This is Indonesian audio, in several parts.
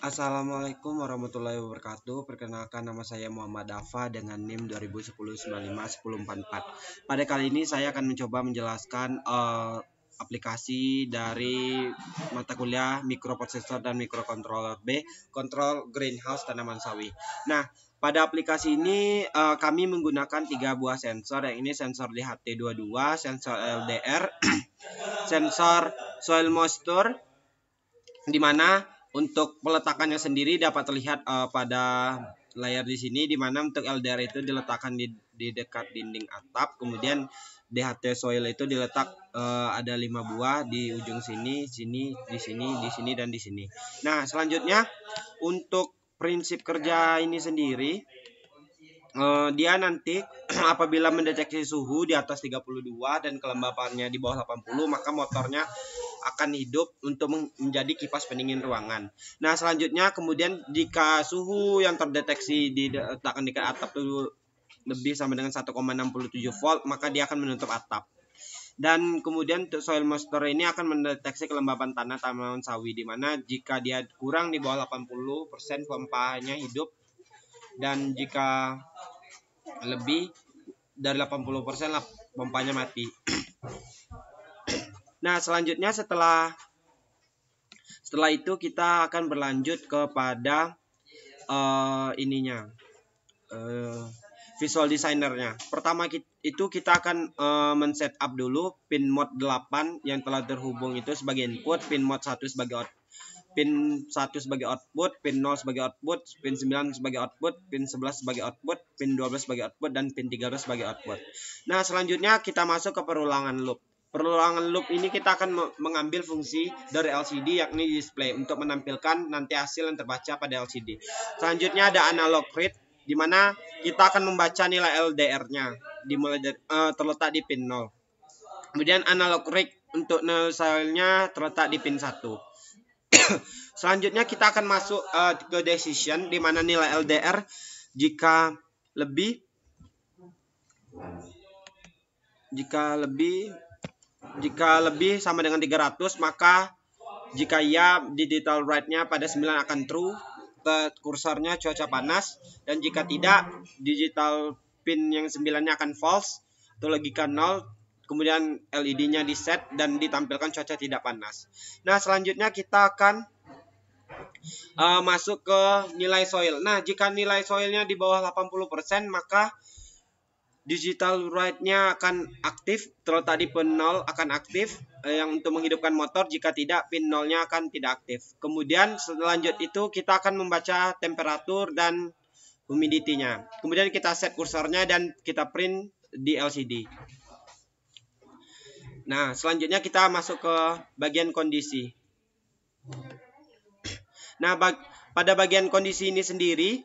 Assalamualaikum warahmatullahi wabarakatuh. Perkenalkan, nama saya Muhammad Dafa dengan NIM 2010-95-1044. Pada kali ini saya akan mencoba menjelaskan aplikasi dari mata kuliah mikroprosesor dan mikrocontroller B, kontrol greenhouse tanaman sawi. Nah, pada aplikasi ini kami menggunakan 3 buah sensor. Yang ini sensor DHT22, sensor LDR, sensor soil moisture, di mana untuk peletakannya sendiri dapat terlihat pada layar di sini, di mana untuk LDR itu diletakkan di dekat dinding atap, kemudian DHT soil itu diletak ada 5 buah di ujung sini, di sini dan di sini. Nah, selanjutnya untuk prinsip kerja ini sendiri, dia nanti apabila mendeteksi suhu di atas 32 dan kelembapannya di bawah 80, maka motornya akan hidup untuk menjadi kipas pendingin ruangan. Nah, selanjutnya kemudian jika suhu yang terdeteksi diletakkan di atap itu lebih sama dengan 1,67 volt, maka dia akan menutup atap. Dan kemudian untuk soil moisture ini akan mendeteksi kelembapan tanah tanaman sawi, di mana jika dia kurang di bawah 80%, pompanya hidup, dan jika lebih dari 80% pompanya mati. Nah, selanjutnya setelah itu kita akan berlanjut kepada visual designernya. Pertama itu kita akan men-setup dulu pin mode 8 yang telah terhubung itu sebagai input, pin mode 1 sebagai pin 1 sebagai output, pin 0 sebagai output, pin 9 sebagai output, pin 11 sebagai output, pin 12 sebagai output, dan pin 13 sebagai output. Nah, selanjutnya kita masuk ke perulangan loop. Perulangan loop ini kita akan mengambil fungsi dari LCD, yakni display, untuk menampilkan nanti hasil yang terbaca pada LCD. Selanjutnya ada analog read, di mana kita akan membaca nilai LDR-nya, dimulai dari, terletak di pin 0. Kemudian analog read untuk nilainya terletak di pin 1. Selanjutnya kita akan masuk ke decision, di mana nilai LDR jika lebih sama dengan 300, maka jika ya, digital write-nya pada 9 akan true, ke kursornya cuaca panas, dan jika tidak, digital pin yang 9-nya akan false atau logika 0. Kemudian LED-nya di set dan ditampilkan cuaca tidak panas. Nah, selanjutnya kita akan masuk ke nilai soil. Nah, jika nilai soilnya di bawah 80%, maka digital write-nya akan aktif, terletak di pin 0 akan aktif yang untuk menghidupkan motor. Jika tidak, pin 0-nya akan tidak aktif. Kemudian selanjut itu kita akan membaca temperatur dan humidity-nya. Kemudian kita set kursornya dan kita print di LCD. Nah, selanjutnya kita masuk ke bagian kondisi. Nah, pada bagian kondisi ini sendiri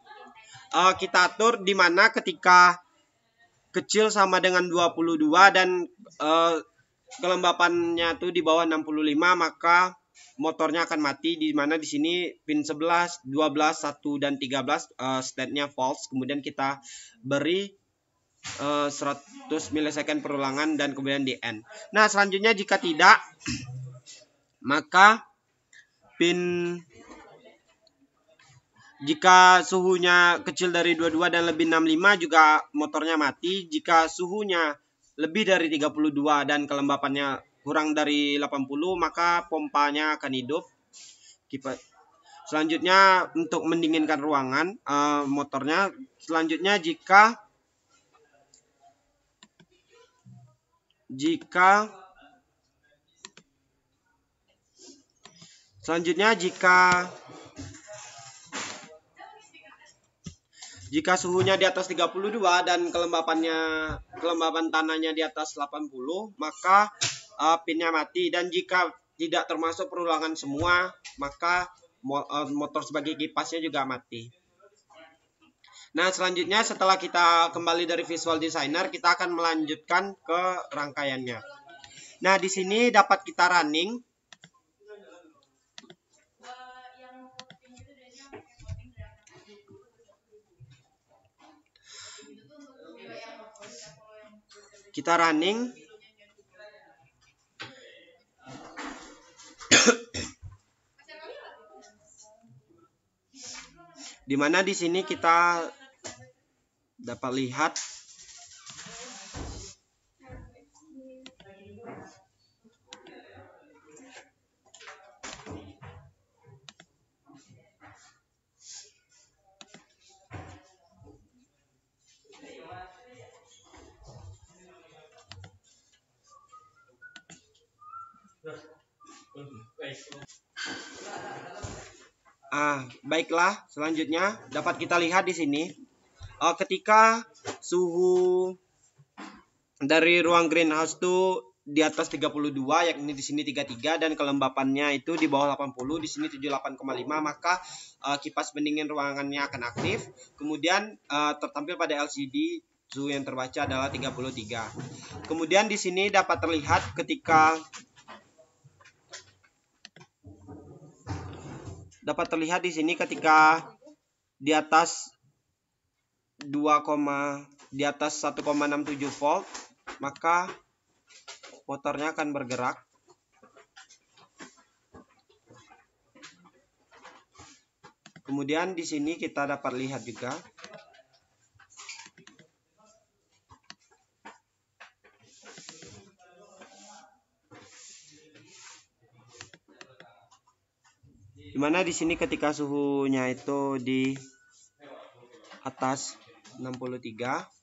kita atur di mana ketika kecil sama dengan 22 dan kelembapannya tuh di bawah 65, maka motornya akan mati, di mana di sini pin 11, 12, 1 dan 13 state-nya false. Kemudian kita beri 100 milisecond perulangan dan kemudian di end. Nah, selanjutnya jika tidak, maka jika suhunya kecil dari 22 dan lebih 65 juga motornya mati. Jika suhunya lebih dari 32 dan kelembapannya kurang dari 80, maka pompanya akan hidup. Selanjutnya untuk mendinginkan ruangan motornya. Selanjutnya jika suhunya di atas 32 dan kelembapan tanahnya di atas 80, maka pinnya mati. Dan jika tidak termasuk perulangan semua, maka motor sebagai kipasnya juga mati. Nah, selanjutnya setelah kita kembali dari visual designer, kita akan melanjutkan ke rangkaiannya. Nah, di sini dapat kita running. Dimana di sini kita dapat lihat baiklah, selanjutnya dapat kita lihat di sini ketika suhu dari ruang greenhouse itu di atas 32, yakni di sini 33, dan kelembapannya itu di bawah 80, di sini 78,5, maka kipas pendingin ruangannya akan aktif. Kemudian tertampil pada LCD suhu yang terbaca adalah 33. Kemudian di sini dapat terlihat ketika di sini ketika di atas 1,67 volt, maka motornya akan bergerak. Kemudian di sini kita dapat lihat juga dimana di sini ketika suhunya itu di atas 63,